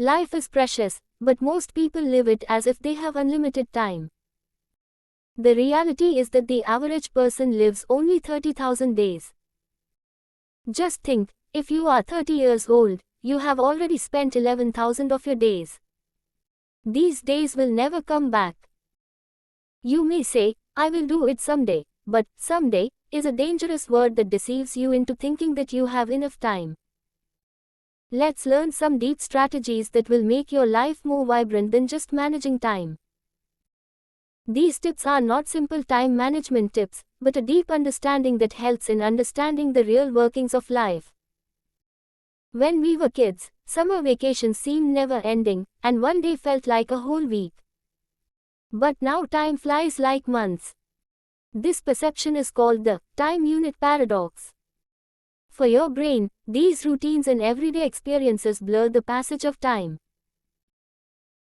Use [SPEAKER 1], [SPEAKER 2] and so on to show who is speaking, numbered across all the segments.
[SPEAKER 1] Life is precious, but most people live it as if they have unlimited time. The reality is that the average person lives only 30,000 days. Just think, if you are 30 years old, you have already spent 11,000 of your days. These days will never come back. You may say, I will do it someday, but someday is a dangerous word that deceives you into thinking that you have enough time. Let's learn some deep strategies that will make your life more vibrant than just managing time. These tips are not simple time management tips, but a deep understanding that helps in understanding the real workings of life. When we were kids, summer vacations seemed never ending, and one day felt like a whole week. But now time flies like months. This perception is called the time unit paradox. For your brain, these routines and everyday experiences blur the passage of time.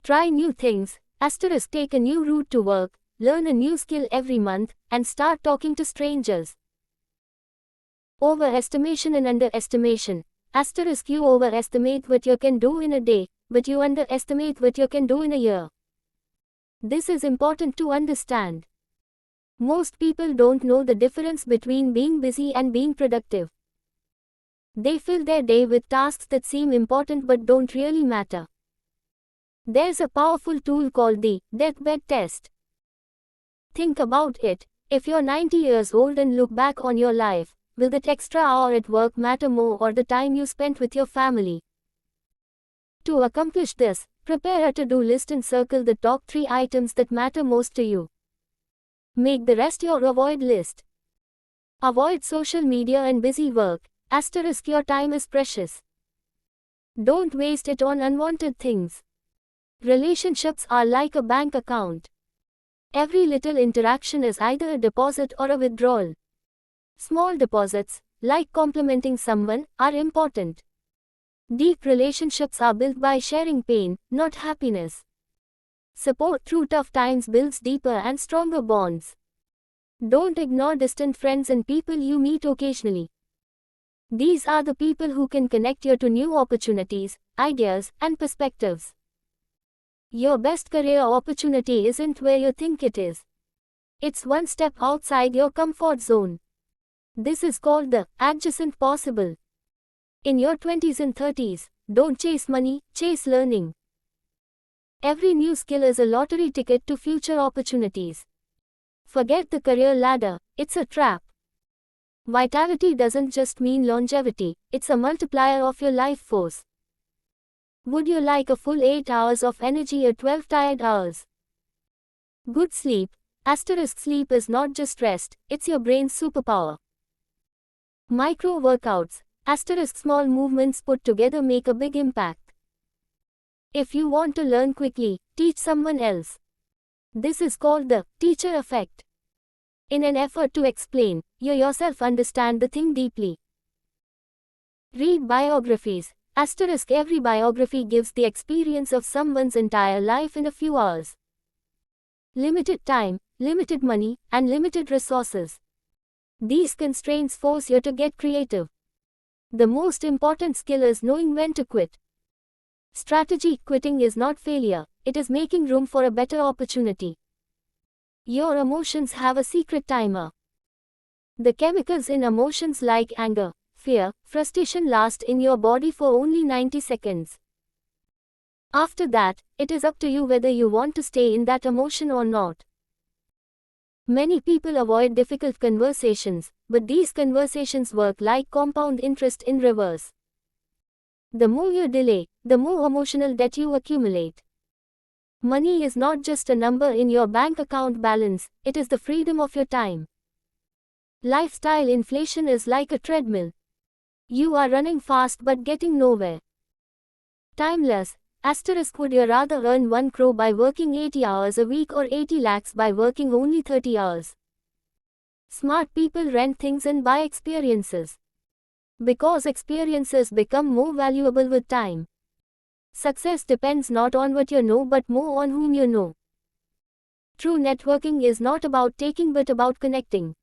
[SPEAKER 1] Try new things, take a new route to work, learn a new skill every month, and start talking to strangers. Overestimation and underestimation. You overestimate what you can do in a day, but you underestimate what you can do in a year. This is important to understand. Most people don't know the difference between being busy and being productive. They fill their day with tasks that seem important but don't really matter. There's a powerful tool called the deathbed test. Think about it. If you're 90 years old and look back on your life, will that extra hour at work matter more or the time you spent with your family? To accomplish this, prepare a to-do list and circle the top 3 items that matter most to you. Make the rest your avoid list. Avoid social media and busy work. Your time is precious. Don't waste it on unwanted things. Relationships are like a bank account. Every little interaction is either a deposit or a withdrawal. Small deposits, like complimenting someone, are important. Deep relationships are built by sharing pain, not happiness. Support through tough times builds deeper and stronger bonds. Don't ignore distant friends and people you meet occasionally. These are the people who can connect you to new opportunities, ideas, and perspectives. Your best career opportunity isn't where you think it is. It's one step outside your comfort zone. This is called the adjacent possible. In your 20s and 30s, don't chase money, chase learning. Every new skill is a lottery ticket to future opportunities. Forget the career ladder, it's a trap. Vitality doesn't just mean longevity, it's a multiplier of your life force. Would you like a full 8 hours of energy or 12 tired hours? Good sleep, sleep is not just rest, it's your brain's superpower. Micro workouts, small movements put together make a big impact. If you want to learn quickly, teach someone else. This is called the teacher effect. In an effort to explain, you yourself understand the thing deeply. Read biographies. Every biography gives the experience of someone's entire life in a few hours. Limited time, limited money, and limited resources. These constraints force you to get creative. The most important skill is knowing when to quit. Strategy: quitting is not failure, it is making room for a better opportunity. Your emotions have a secret timer. The chemicals in emotions like anger, fear, frustration last in your body for only 90 seconds. After that, it is up to you whether you want to stay in that emotion or not. Many people avoid difficult conversations, but these conversations work like compound interest in reverse. The more you delay, the more emotional debt you accumulate. Money is not just a number in your bank account balance, it is the freedom of your time. Lifestyle inflation is like a treadmill. You are running fast but getting nowhere. Timeless, would you rather earn 1 crore by working 80 hours a week or 80 lakhs by working only 30 hours? Smart people rent things and buy experiences. Because experiences become more valuable with time. Success depends not on what you know but more on whom you know. True networking is not about taking but about connecting.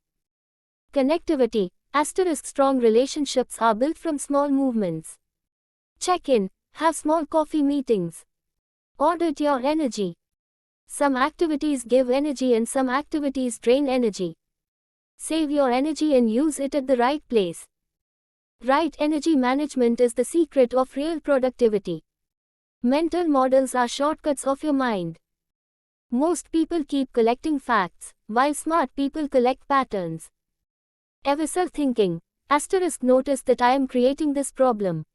[SPEAKER 1] Connectivity, strong relationships are built from small movements. Check in. Have small coffee meetings. Audit your energy. Some activities give energy and some activities drain energy. Save your energy and use it at the right place. Right energy management is the secret of real productivity. Mental models are shortcuts of your mind. Most people keep collecting facts, while smart people collect patterns. Eviscer thinking. Notice that I am creating this problem.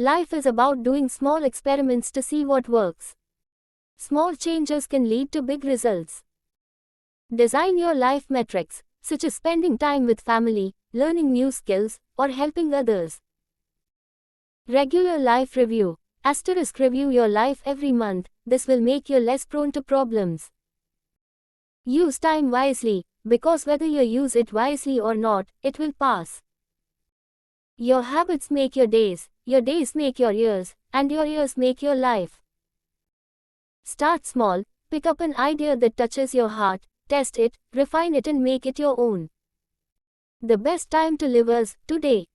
[SPEAKER 1] Life is about doing small experiments to see what works. Small changes can lead to big results. Design your life metrics, such as spending time with family, learning new skills, or helping others. Regular life review. Review your life every month. This will make you less prone to problems. Use time wisely, because whether you use it wisely or not, it will pass. Your habits make your days make your years, and your years make your life. Start small, pick up an idea that touches your heart, test it, refine it and make it your own. The best time to live is today.